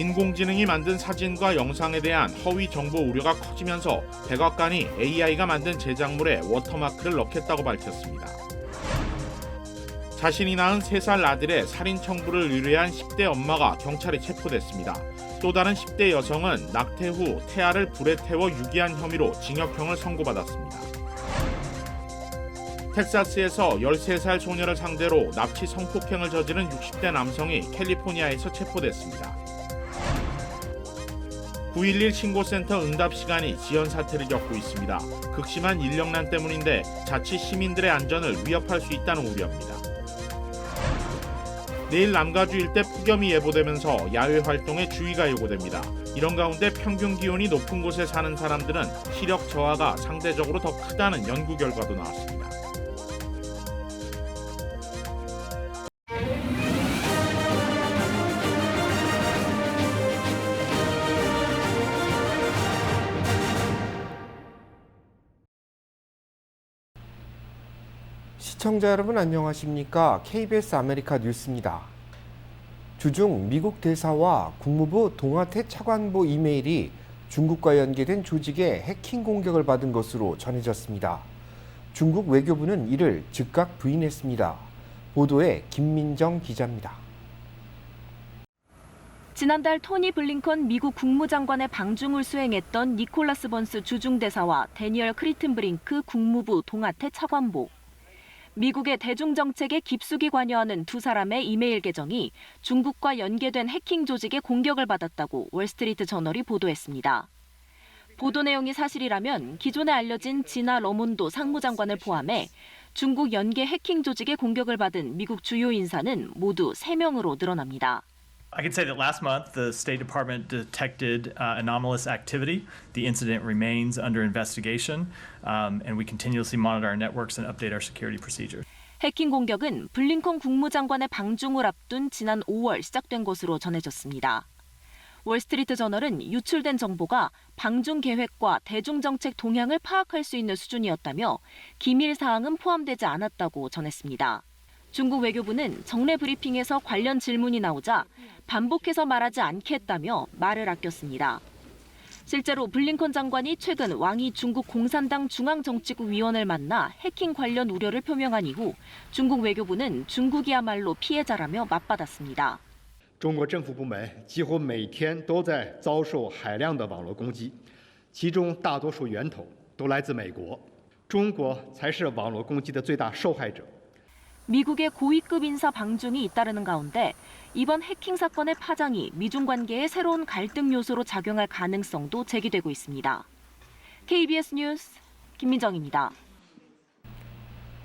인공지능이 만든 사진과 영상에 대한 허위 정보 우려가 커지면서 백악관이 AI가 만든 제작물에 워터마크를 넣겠다고 밝혔습니다. 자신이 낳은 3살 아들의 살인 청부를 의뢰한 10대 엄마가 경찰에 체포됐습니다. 또 다른 10대 여성은 낙태 후 태아를 불에 태워 유기한 혐의로 징역형을 선고받았습니다. 텍사스에서 13살 소녀를 상대로 납치 성폭행을 저지른 60대 남성이 캘리포니아에서 체포됐습니다. 911 신고센터 응답 시간이 지연 사태를 겪고 있습니다. 극심한 인력난 때문인데 자칫 시민들의 안전을 위협할 수 있다는 우려입니다. 내일 남가주 일대 폭염이 예보되면서 야외 활동에 주의가 요구됩니다. 이런 가운데 평균 기온이 높은 곳에 사는 사람들은 시력 저하가 상대적으로 더 크다는 연구 결과도 나왔습니다. 시청자 여러분 안녕하십니까? KBS 아메리카 뉴스입니다. 주중 미국 대사와 국무부 동아태 차관보 이메일이 중국과 연계된 조직의 해킹 공격을 받은 것으로 전해졌습니다. 중국 외교부는 이를 즉각 부인했습니다. 보도에 김민정 기자입니다. 지난달 토니 블링컨 미국 국무장관의 방중을 수행했던 니콜라스 번스 주중대사와 데니얼 크리튼브링크 국무부 동아태 차관보. 미국의 대중정책에 깊숙이 관여하는 두 사람의 이메일 계정이 중국과 연계된 해킹 조직의 공격을 받았다고 월스트리트 저널이 보도했습니다. 보도 내용이 사실이라면 기존에 알려진 지나 러몬도 상무장관을 포함해 중국 연계 해킹 조직의 공격을 받은 미국 주요 인사는 모두 3명으로 늘어납니다. I can say that last month, the State Department detected anomalous activity. The incident remains under investigation, and we continuously monitor our networks and update our security procedures. 해킹 공격은 블링컨 국무장관의 방중을 앞둔 지난 5월 시작된 것으로 전해졌습니다. 월스트리트 저널은 유출된 정보가 방중 계획과 대중정책 동향을 파악할 수 있는 수준이었다며 기밀 사항은 포함되지 않았다고 전했습니다. 중국 외교부는 정례 브리핑에서 관련 질문이 나오자 반복해서 말하지 않겠다며 말을 아꼈습니다. 실제로 블링컨 장관이 최근 왕이 중국 공산당 중앙정치국 위원을 만나 해킹 관련 우려를 표명한 이후 중국 외교부는 중국이야말로 피해자라며 맞받았습니다. 中国政府部门几乎每天都在遭受海量的网络攻击，其中大多数源头都来自美国，中国才是网络攻击的最大受害者。 미국의 고위급 인사 방중이 잇따르는 가운데 이번 해킹 사건의 파장이 미중 관계의 새로운 갈등 요소로 작용할 가능성도 제기되고 있습니다. KBS 뉴스 김민정입니다.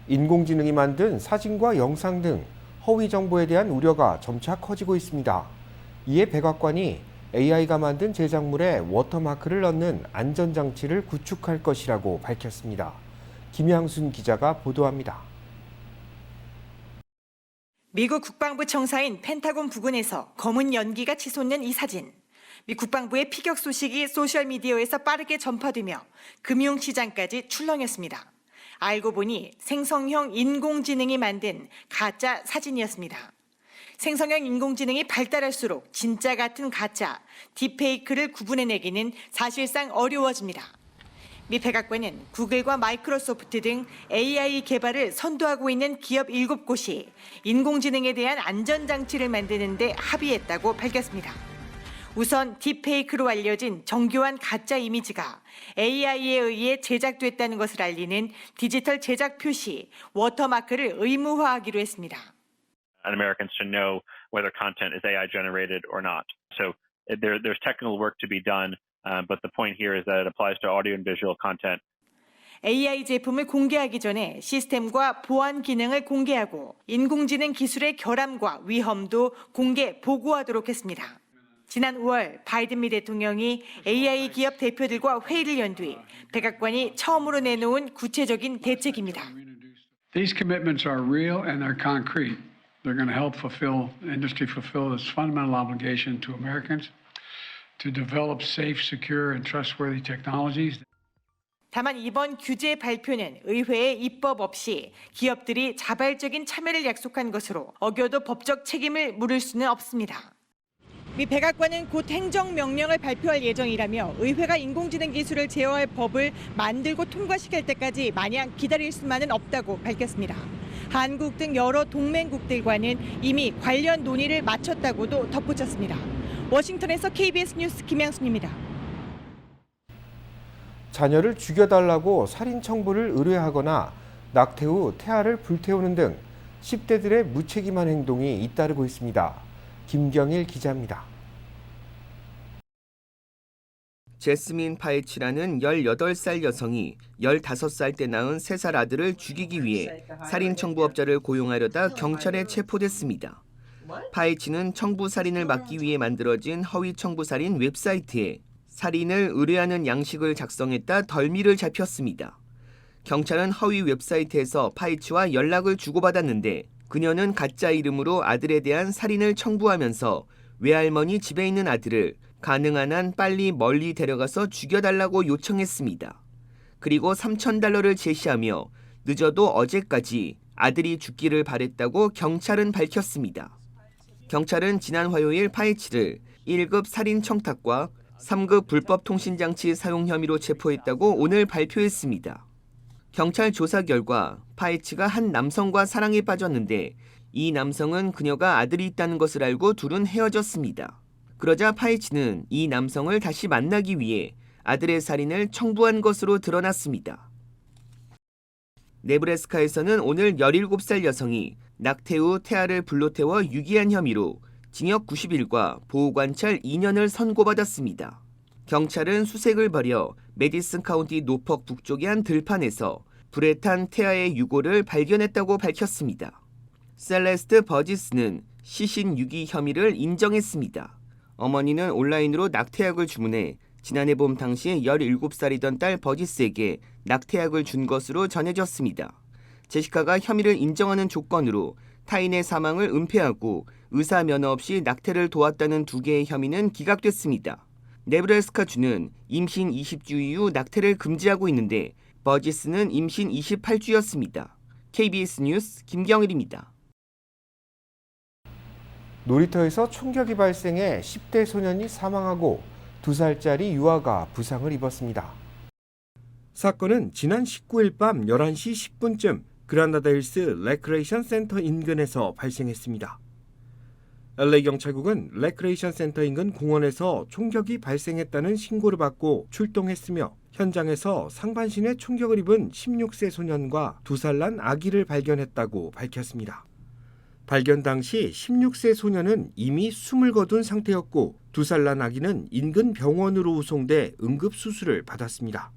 인공지능이 만든 사진과 영상 등 허위 정보에 대한 우려가 점차 커지고 있습니다. 이에 백악관이 AI가 만든 제작물에 워터마크를 넣는 안전장치를 구축할 것이라고 밝혔습니다. 김양순 기자가 보도합니다. 미국 국방부 청사인 펜타곤 부근에서 검은 연기가 치솟는 이 사진. 미 국방부의 피격 소식이 소셜미디어에서 빠르게 전파되며 금융시장까지 출렁였습니다. 알고 보니 생성형 인공지능이 만든 가짜 사진이었습니다. 생성형 인공지능이 발달할수록 진짜 같은 가짜, 딥페이크를 구분해내기는 사실상 어려워집니다. 미 백악관은 구글과 마이크로소프트 등 AI 개발을 선도하고 있는 기업 7곳이 인공지능에 대한 안전장치를 만드는 데 합의했다고 밝혔습니다. 우선 딥페이크로 알려진 정교한 가짜 이미지가 AI에 의해 제작됐다는 것을 알리는 디지털 제작 표시, 워터마크를 의무화하기로 했습니다. And Americans to know whether content is AI generated or not. So there's technical work to be done. But the point here is that it applies to audio and visual content. AI 제품을 공개하기 전에 시스템과 보안 기능을 공개하고 인공지능 기술의 결함과 위험도 공개 보고하도록 했습니다. 지난 5월 바이든 미 대통령이 AI 기업 대표들과 회의를 연 뒤 백악관이 처음으로 내놓은 구체적인 대책입니다. These commitments are real and they're concrete. They're going to help industry fulfill its fundamental obligation to Americans. To develop safe, secure, and trustworthy technologies. 다만 이번 규제 발표는 의회의 입법 없이 기업들이 자발적인 참여를 약속한 것으로 어겨도 법적 책임을 물을 수는 없습니다. 미 백악관은 곧 행정명령을 발표할 예정이라며 의회가 인공지능 기술을 제어할 법을 만들고 통과시킬 때까지 마냥 기다릴 수만은 없다고 밝혔습니다. 한국 등 여러 동맹국들과는 이미 관련 논의를 마쳤다고도 덧붙였습니다. 워싱턴에서 KBS 뉴스 김양순입니다. 자녀를 죽여달라고 살인 청부를 의뢰하거나 낙태 후 태아를 불태우는 등 10대들의 무책임한 행동이 잇따르고 있습니다. 김경일 기자입니다. 제스민 파이치라는 18살 여성이 15살 때 낳은 3살 아들을 죽이기 위해 살인 청부업자를 고용하려다 경찰에 체포됐습니다. 파이치는 청부 살인을 막기 위해 만들어진 허위 청부 살인 웹사이트에 살인을 의뢰하는 양식을 작성했다 덜미를 잡혔습니다. 경찰은 허위 웹사이트에서 파이치와 연락을 주고받았는데 그녀는 가짜 이름으로 아들에 대한 살인을 청부하면서 외할머니 집에 있는 아들을 가능한 한 빨리 멀리 데려가서 죽여달라고 요청했습니다. 그리고 $3,000를 제시하며 늦어도 어제까지 아들이 죽기를 바랬다고 경찰은 밝혔습니다. 경찰은 지난 화요일 파이치를 1급 살인 청탁과 3급 불법 통신장치 사용 혐의로 체포했다고 오늘 발표했습니다. 경찰 조사 결과 파이치가 한 남성과 사랑에 빠졌는데 이 남성은 그녀가 아들이 있다는 것을 알고 둘은 헤어졌습니다. 그러자 파이치는 이 남성을 다시 만나기 위해 아들의 살인을 청부한 것으로 드러났습니다. 네브래스카에서는 오늘 17살 여성이 낙태 후 태아를 불로 태워 유기한 혐의로 징역 90일과 보호관찰 2년을 선고받았습니다. 경찰은 수색을 벌여 메디슨 카운티 노퍽 북쪽의 한 들판에서 불에 탄 태아의 유골을 발견했다고 밝혔습니다. 셀레스트 버지스는 시신 유기 혐의를 인정했습니다. 어머니는 온라인으로 낙태약을 주문해 지난해 봄 당시 17살이던 딸 버지스에게 낙태약을 준 것으로 전해졌습니다. 제시카가 혐의를 인정하는 조건으로 타인의 사망을 은폐하고 의사 면허 없이 낙태를 도왔다는 2개의 혐의는 기각됐습니다. 네브래스카주는 임신 20주 이후 낙태를 금지하고 있는데 버지스는 임신 28주였습니다. KBS 뉴스 김경일입니다. 놀이터에서 총격이 발생해 10대 소년이 사망하고 2살짜리 유아가 부상을 입었습니다. 사건은 지난 19일 밤 11시 10분쯤 그라나다힐스 레크레이션 센터 인근에서 발생했습니다. LA 경찰국은 레크레이션 센터 인근 공원에서 총격이 발생했다는 신고를 받고 출동했으며 현장에서 상반신에 총격을 입은 16세 소년과 2살 난 아기를 발견했다고 밝혔습니다. 발견 당시 16세 소년은 이미 숨을 거둔 상태였고 2살 난 아기는 인근 병원으로 후송돼 응급수술을 받았습니다.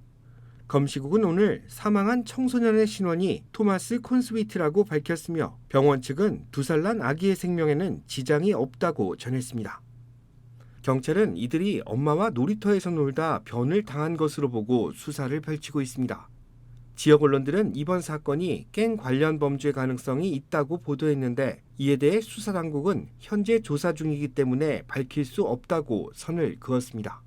검시국은 오늘 사망한 청소년의 신원이 토마스 콘스위트라고 밝혔으며 병원 측은 2살 난 아기의 생명에는 지장이 없다고 전했습니다. 경찰은 이들이 엄마와 놀이터에서 놀다 변을 당한 것으로 보고 수사를 펼치고 있습니다. 지역 언론들은 이번 사건이 갱 관련 범죄 가능성이 있다고 보도했는데 이에 대해 수사당국은 현재 조사 중이기 때문에 밝힐 수 없다고 선을 그었습니다.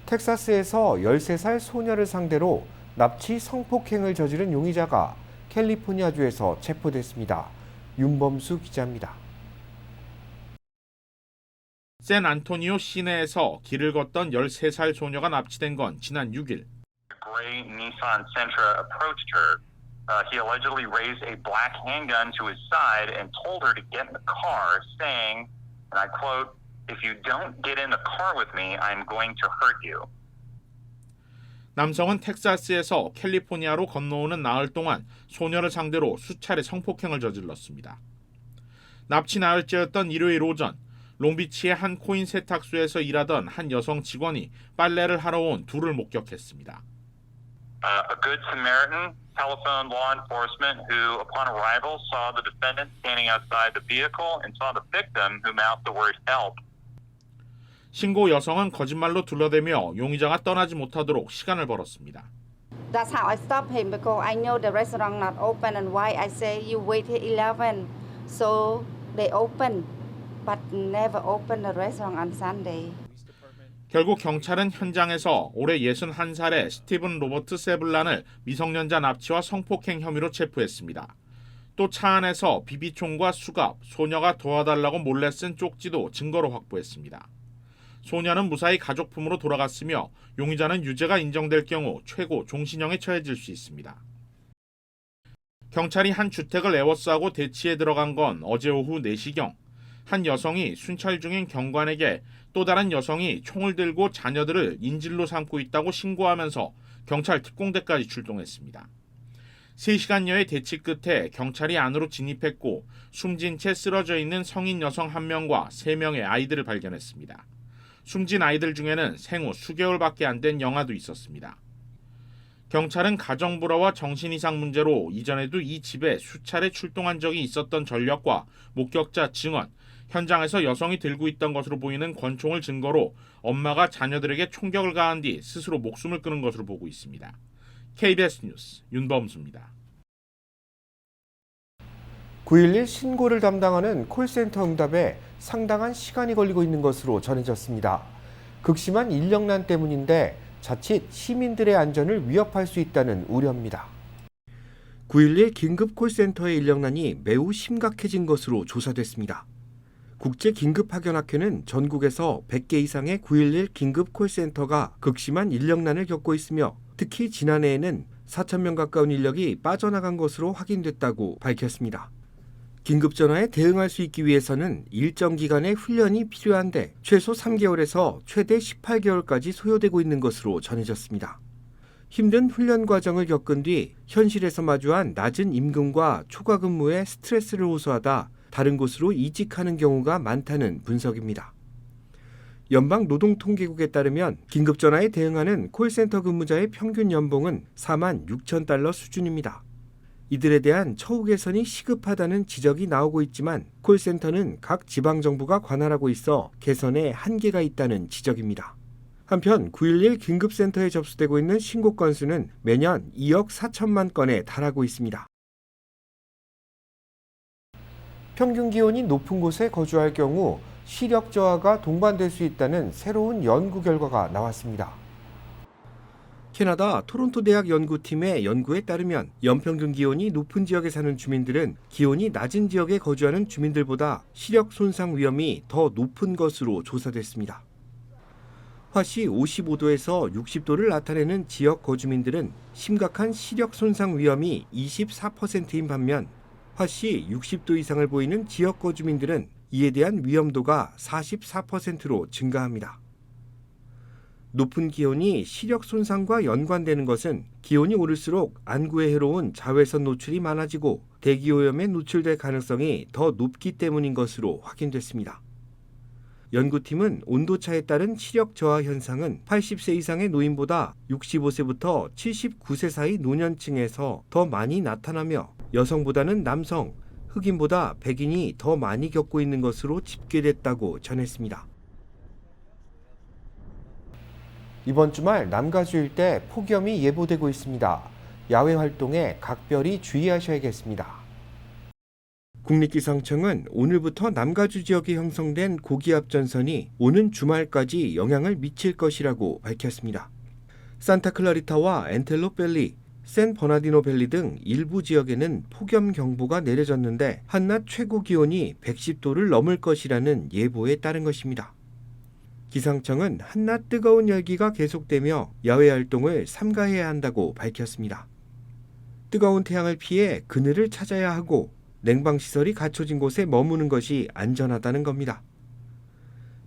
텍사스에서 13살 소녀를 상대로 납치 성폭행을 저지른 용의자가 캘리포니아주에서 체포됐습니다. 윤범수 기자입니다. 샌안토니오 시내에서 길을 걷던 13살 소녀가 납치된 건 지난 6일. Gray Nissan Sentra approached her. He allegedly raised a black handgun to his side and told her to get in the car, saying, and I quote, "If you don't get in the car with me, I'm going to hurt you." 남성은 텍사스에서 캘리포니아로 건너오는 나흘 동안 소녀를 상대로 수차례 성폭행을 저질렀습니다. 납치 나흘째였던 일요일 오전, 롱비치의 한 코인 세탁소에서 일하던 한 여성 직원이 빨래를 하러 온 둘을 목격했습니다. A good Samaritan telephoned law enforcement who, upon arrival, saw the defendant standing outside the vehicle and saw the victim who mouthed the word help. 신고 여성은 거짓말로 둘러대며 용의자가 떠나지 못하도록 시간을 벌었습니다. That's how I stopped him because I know the restaurant not open and why I say you wait till 11. So they open, but never open the restaurant on Sunday. 결국 경찰은 현장에서 올해 61살의 스티븐 로버트 세블란을 미성년자 납치와 성폭행 혐의로 체포했습니다. 또 차 안에서 비비총과 수갑, 소녀가 도와달라고 몰래 쓴 쪽지도 증거로 확보했습니다. 소녀는 무사히 가족품으로 돌아갔으며 용의자는 유죄가 인정될 경우 최고 종신형에 처해질 수 있습니다. 경찰이 한 주택을 에워싸고 대치에 들어간 건 어제 오후 4시경. 한 여성이 순찰 중인 경관에게 또 다른 여성이 총을 들고 자녀들을 인질로 삼고 있다고 신고하면서 경찰 특공대까지 출동했습니다. 3시간여의 대치 끝에 경찰이 안으로 진입했고 숨진 채 쓰러져 있는 성인 여성 1명과 3명의 아이들을 발견했습니다. 숨진 아이들 중에는 생후 수개월밖에 안 된 영아도 있었습니다. 경찰은 가정불화와 정신이상 문제로 이전에도 이 집에 수차례 출동한 적이 있었던 전력과 목격자 증언, 현장에서 여성이 들고 있던 것으로 보이는 권총을 증거로 엄마가 자녀들에게 총격을 가한 뒤 스스로 목숨을 끊은 것으로 보고 있습니다. KBS 뉴스 윤범수입니다. 911 신고를 담당하는 콜센터 응답에 상당한 시간이 걸리고 있는 것으로 전해졌습니다. 극심한 인력난 때문인데 자칫 시민들의 안전을 위협할 수 있다는 우려입니다. 911 긴급 콜센터의 인력난이 매우 심각해진 것으로 조사됐습니다. 국제긴급파견학회는 전국에서 100개 이상의 911 긴급 콜센터가 극심한 인력난을 겪고 있으며 특히 지난해에는 4,000명 가까운 인력이 빠져나간 것으로 확인됐다고 밝혔습니다. 긴급전화에 대응할 수 있기 위해서는 일정 기간의 훈련이 필요한데 최소 3개월에서 최대 18개월까지 소요되고 있는 것으로 전해졌습니다. 힘든 훈련 과정을 겪은 뒤 현실에서 마주한 낮은 임금과 초과 근무에 스트레스를 호소하다 다른 곳으로 이직하는 경우가 많다는 분석입니다. 연방노동통계국에 따르면 긴급전화에 대응하는 콜센터 근무자의 평균 연봉은 4만 6천 달러 수준입니다. 이들에 대한 처우 개선이 시급하다는 지적이 나오고 있지만 콜센터는 각 지방정부가 관할하고 있어 개선에 한계가 있다는 지적입니다. 한편 911 긴급센터에 접수되고 있는 신고 건수는 매년 2억 4천만 건에 달하고 있습니다. 평균 기온이 높은 곳에 거주할 경우 시력 저하가 동반될 수 있다는 새로운 연구 결과가 나왔습니다. 캐나다 토론토 대학 연구팀의 연구에 따르면 연평균 기온이 높은 지역에 사는 주민들은 기온이 낮은 지역에 거주하는 주민들보다 시력 손상 위험이 더 높은 것으로 조사됐습니다. 화씨 55도에서 60도를 나타내는 지역 거주민들은 심각한 시력 손상 위험이 24%인 반면 화씨 60도 이상을 보이는 지역 거주민들은 이에 대한 위험도가 44%로 증가합니다. 높은 기온이 시력 손상과 연관되는 것은 기온이 오를수록 안구에 해로운 자외선 노출이 많아지고 대기오염에 노출될 가능성이 더 높기 때문인 것으로 확인됐습니다. 연구팀은 온도차에 따른 시력 저하 현상은 80세 이상의 노인보다 65세부터 79세 사이 노년층에서 더 많이 나타나며 여성보다는 남성, 흑인보다 백인이 더 많이 겪고 있는 것으로 집계됐다고 전했습니다. 이번 주말 남가주 일대 폭염이 예보되고 있습니다. 야외 활동에 각별히 주의하셔야겠습니다. 국립기상청은 오늘부터 남가주 지역에 형성된 고기압 전선이 오는 주말까지 영향을 미칠 것이라고 밝혔습니다. 산타클라리타와 엔텔로밸리, 샌버나디노밸리 등 일부 지역에는 폭염 경보가 내려졌는데 한낮 최고 기온이 110도를 넘을 것이라는 예보에 따른 것입니다. 기상청은 한낮 뜨거운 열기가 계속되며 야외 활동을 삼가해야 한다고 밝혔습니다. 뜨거운 태양을 피해 그늘을 찾아야 하고 냉방시설이 갖춰진 곳에 머무는 것이 안전하다는 겁니다.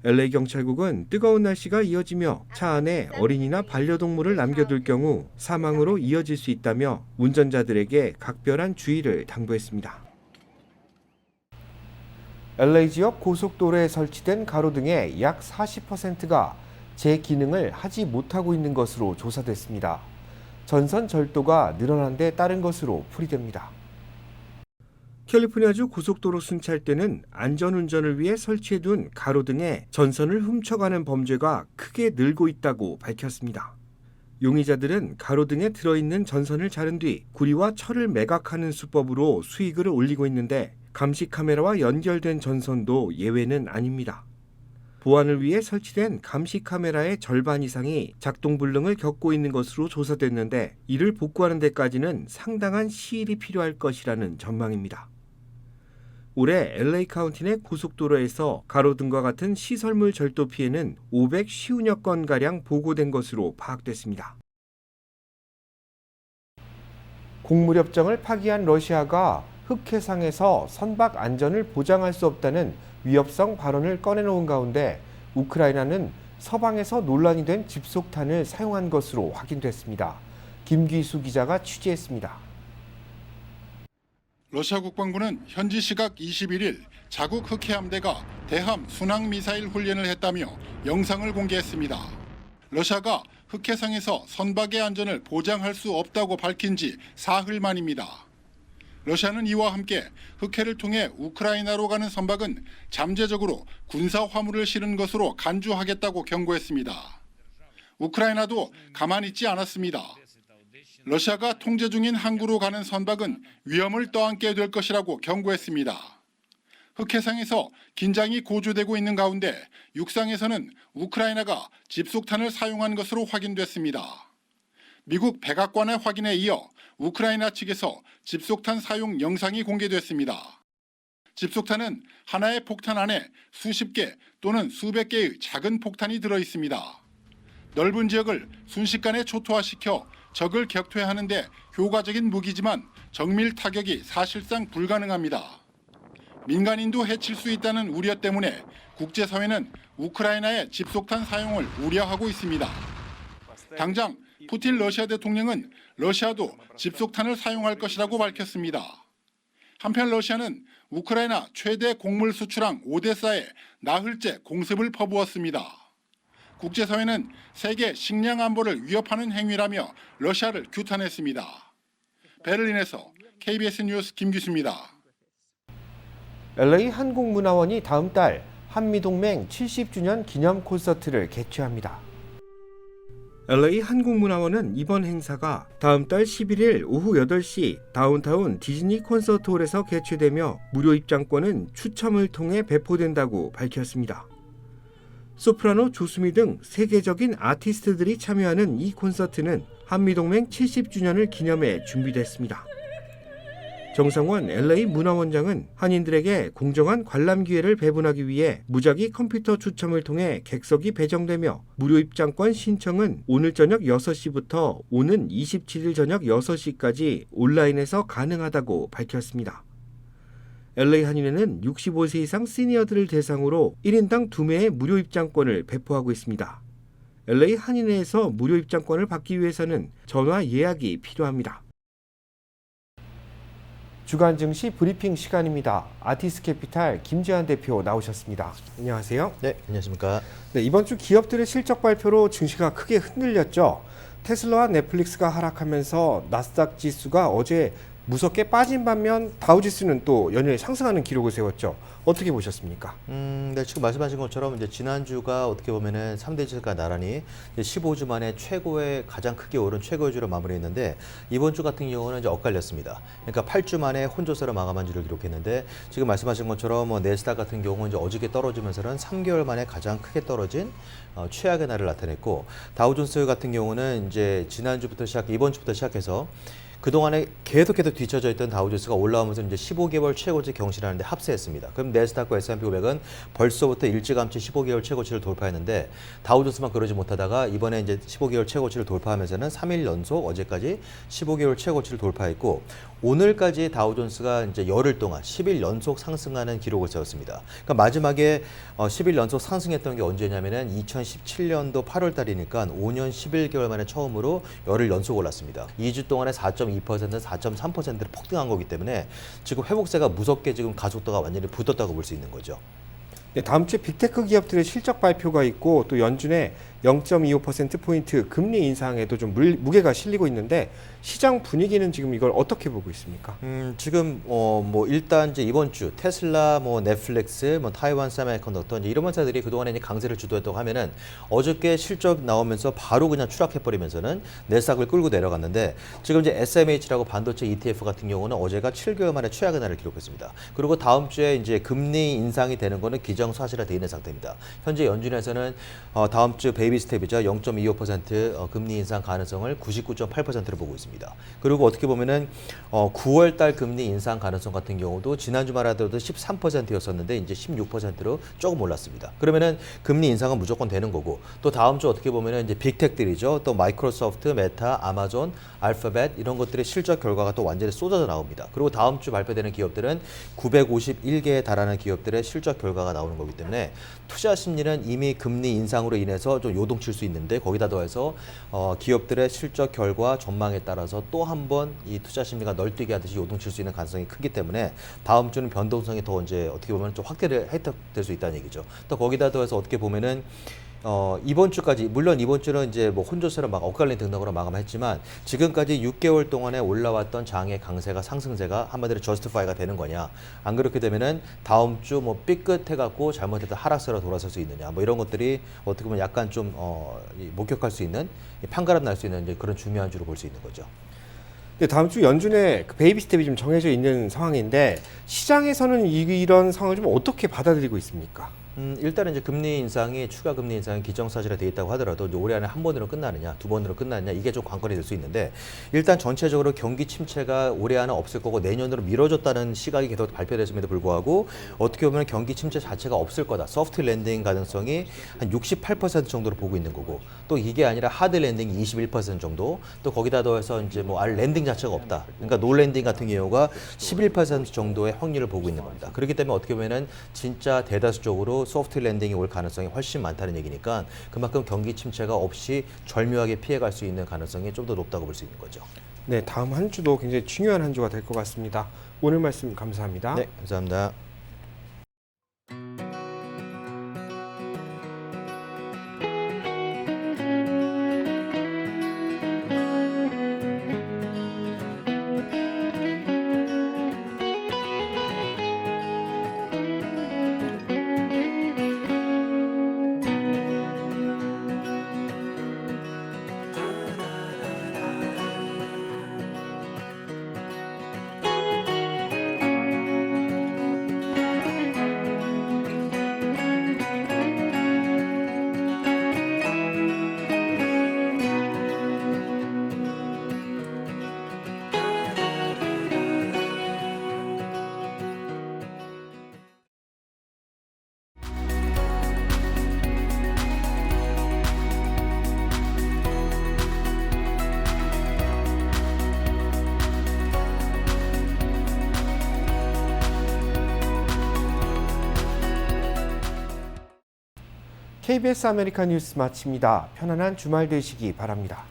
LA경찰국은 뜨거운 날씨가 이어지며 차 안에 어린이나 반려동물을 남겨둘 경우 사망으로 이어질 수 있다며 운전자들에게 각별한 주의를 당부했습니다. LA 지역 고속도로에 설치된 가로등의 약 40%가 제 기능을 하지 못하고 있는 것으로 조사됐습니다. 전선 절도가 늘어난 데 따른 것으로 풀이됩니다. 캘리포니아주 고속도로 순찰대는 안전운전을 위해 설치해둔 가로등에 전선을 훔쳐가는 범죄가 크게 늘고 있다고 밝혔습니다. 용의자들은 가로등에 들어있는 전선을 자른 뒤 구리와 철을 매각하는 수법으로 수익을 올리고 있는데 감시 카메라와 연결된 전선도 예외는 아닙니다. 보안을 위해 설치된 감시 카메라의 절반 이상이 작동 불능을 겪고 있는 것으로 조사됐는데 이를 복구하는 데까지는 상당한 시일이 필요할 것이라는 전망입니다. 올해 LA 카운티 내 고속도로에서 가로등과 같은 시설물 절도 피해는 550여 건가량 보고된 것으로 파악됐습니다. 곡물협정을 파기한 러시아가 흑해상에서 선박 안전을 보장할 수 없다는 위협성 발언을 꺼내놓은 가운데 우크라이나는 서방에서 논란이 된 집속탄을 사용한 것으로 확인됐습니다. 김기수 기자가 취재했습니다. 러시아 국방부는 현지 시각 21일 자국 흑해함대가 대함 순항미사일 훈련을 했다며 영상을 공개했습니다. 러시아가 흑해상에서 선박의 안전을 보장할 수 없다고 밝힌 지 사흘 만입니다. 러시아는 이와 함께 흑해를 통해 우크라이나로 가는 선박은 잠재적으로 군사 화물을 실은 것으로 간주하겠다고 경고했습니다. 우크라이나도 가만히 있지 않았습니다. 러시아가 통제 중인 항구로 가는 선박은 위험을 떠안게 될 것이라고 경고했습니다. 흑해상에서 긴장이 고조되고 있는 가운데 육상에서는 우크라이나가 집속탄을 사용한 것으로 확인됐습니다. 미국 백악관의 확인에 이어 우크라이나 측에서 집속탄 사용 영상이 공개됐습니다. 집속탄은 하나의 폭탄 안에 수십 개 또는 수백 개의 작은 폭탄이 들어 있습니다. 넓은 지역을 순식간에 초토화시켜 적을 격퇴하는 데 효과적인 무기지만 정밀 타격이 사실상 불가능합니다. 민간인도 해칠 수 있다는 우려 때문에 국제사회는 우크라이나의 집속탄 사용을 우려하고 있습니다. 당장 푸틴 러시아 대통령은 러시아도 집속탄을 사용할 것이라고 밝혔습니다. 한편 러시아는 우크라이나 최대 곡물 수출항 오데사에 나흘째 공습을 퍼부었습니다. 국제사회는 세계 식량 안보를 위협하는 행위라며 러시아를 규탄했습니다. 베를린에서 KBS 뉴스 김규수입니다. LA 한국문화원이 다음 달 한미동맹 70주년 기념 콘서트를 개최합니다. LA 한국문화원은 이번 행사가 다음 달 11일 오후 8시 다운타운 디즈니 콘서트홀에서 개최되며 무료 입장권은 추첨을 통해 배포된다고 밝혔습니다. 소프라노 조수미 등 세계적인 아티스트들이 참여하는 이 콘서트는 한미동맹 70주년을 기념해 준비됐습니다. 정상원 LA 문화원장은 한인들에게 공정한 관람 기회를 배분하기 위해 무작위 컴퓨터 추첨을 통해 객석이 배정되며 무료 입장권 신청은 오늘 저녁 6시부터 오는 27일 저녁 6시까지 온라인에서 가능하다고 밝혔습니다. LA 한인회는 65세 이상 시니어들을 대상으로 1인당 2매의 무료 입장권을 배포하고 있습니다. LA 한인회에서 무료 입장권을 받기 위해서는 전화 예약이 필요합니다. 주간 증시 브리핑 시간입니다. 아티스캐피탈 김재환 대표 나오셨습니다. 안녕하세요. 네, 안녕하십니까. 네, 이번 주 기업들의 실적 발표로 증시가 크게 흔들렸죠. 테슬라와 넷플릭스가 하락하면서 나스닥 지수가 어제 무섭게 빠진 반면 다우지수는 또 연일 상승하는 기록을 세웠죠. 어떻게 보셨습니까? 네, 지금 말씀하신 것처럼 이제 지난주가 어떻게 보면은 3대 지수가 나란히 15주 만에 최고의 가장 크게 오른 최고의 주로 마무리했는데 이번 주 같은 경우는 이제 엇갈렸습니다. 그러니까 8주 만에 혼조세로 마감한 주를 기록했는데 지금 말씀하신 것처럼 네스닥 같은 경우는 이제 어저께 떨어지면서는 3개월 만에 가장 크게 떨어진 최악의 날을 나타냈고 다우존스 같은 경우는 이제 지난주부터 이번 주부터 시작해서 그동안에 계속해서 뒤처져 있던 다우존스가 올라오면서 이제 15개월 최고치 경신하는데 합세했습니다. 그럼 네스닥과 S&P 500은 벌써부터 일찌감치 15개월 최고치를 돌파했는데 다우존스만 그러지 못하다가 이번에 이제 15개월 최고치를 돌파하면서는 3일 연속 어제까지 15개월 최고치를 돌파했고 오늘까지 다우존스가 이제 열흘 동안 10일 연속 상승하는 기록을 세웠습니다. 그러니까 마지막에 10일 연속 상승했던 게 언제냐면은 2017년도 8월 달이니까 5년 11개월 만에 처음으로 열흘 연속 올랐습니다. 2주 동안에 4.2%, 4.3%를 폭등한 거기 때문에 지금 회복세가 무섭게 지금 가속도가 완전히 붙었다고 볼 수 있는 거죠. 네, 다음 주에 빅테크 기업들의 실적 발표가 있고 또 연준의 0.25%포인트 금리 인상에도 좀 무게가 실리고 있는데 시장 분위기는 지금 이걸 어떻게 보고 있습니까? 지금 뭐 일단 이제 이번 주 테슬라, 뭐 넷플릭스, 뭐 타이완 세미컨덕터 이제 이런 회사들이 그동안에 이제 강세를 주도했다고 하면은 어저께 실적 나오면서 바로 그냥 추락해 버리면서는 내싹을 끌고 내려갔는데 지금 이제 SMH라고 반도체 ETF 같은 경우는 어제가 7개월 만에 최악의 날을 기록했습니다. 그리고 다음 주에 이제 금리 인상이 되는 거는 기정사실화되어 있는 상태입니다. 현재 연준에서는 다음 주 베이비 스텝이죠. 0.25% 금리 인상 가능성을 99.8%로 보고 있습니다. 그리고 어떻게 보면은 9월 달 금리 인상 가능성 같은 경우도 지난주만 하더라도 13%였었는데 이제 16%로 조금 올랐습니다. 그러면은 금리 인상은 무조건 되는 거고 또 다음 주 어떻게 보면은 이제 빅텍들이죠. 또 마이크로소프트, 메타, 아마존, 알파벳 이런 것들의 실적 결과가 또 완전히 쏟아져 나옵니다. 그리고 다음 주 발표되는 기업들은 951개에 달하는 기업들의 실적 결과가 나오는 거기 때문에 투자 심리는 이미 금리 인상으로 인해서 좀 요동칠 수 있는데 거기다 더해서 기업들의 실적 결과 전망에 따라서 또 한 번 이 투자 심리가 널뛰게 하듯이 요동칠 수 있는 가능성이 크기 때문에 다음 주는 변동성이 더 이제 어떻게 보면 좀 확대를 혜택될 수 있다는 얘기죠. 또 거기다 더해서 어떻게 보면은 이번 주까지 물론 이번 주는 이제 뭐 혼조세로 막 엇갈린 등락으로 마감했지만 지금까지 6개월 동안에 올라왔던 장의 강세가 상승세가 한마디로 저스티파이가 되는 거냐 안 그렇게 되면은 다음 주 뭐 삐끗해 갖고 잘못했던 하락세로 돌아설 수 있느냐 뭐 이런 것들이 어떻게 보면 약간 좀 목격할 수 있는 판가름 날 수 있는 이제 그런 중요한 주로 볼 수 있는 거죠. 네, 다음 주 연준의 그 베이비 스텝이 좀 정해져 있는 상황인데 시장에서는 이런 상황을 좀 어떻게 받아들이고 있습니까? 일단은 이제 추가 금리 인상이 기정사실화 돼 있다고 하더라도 이제 올해 안에 한 번으로 끝나느냐, 두 번으로 끝나느냐 이게 좀 관건이 될 수 있는데 일단 전체적으로 경기 침체가 올해 안에 없을 거고 내년으로 미뤄졌다는 시각이 계속 발표됐음에도 불구하고 어떻게 보면 경기 침체 자체가 없을 거다. 소프트 랜딩 가능성이 한 68% 정도로 보고 있는 거고 또 이게 아니라 하드 랜딩이 21% 정도 또 거기다 더해서 이제 뭐 랜딩 자체가 없다. 그러니까 노 랜딩 같은 경우가 11% 정도의 확률을 보고 있는 겁니다. 그렇기 때문에 어떻게 보면은 진짜 대다수적으로 소프트 랜딩이 올 가능성이 훨씬 많다는 얘기니까 그만큼 경기 침체가 없이 절묘하게 피해갈 수 있는 가능성이 좀 더 높다고 볼 수 있는 거죠. 네, 다음 한 주도 굉장히 중요한 한 주가 될 것 같습니다. 오늘 말씀 감사합니다. 네, 감사합니다. KBS 아메리카 뉴스 마칩니다. 편안한 주말 되시기 바랍니다.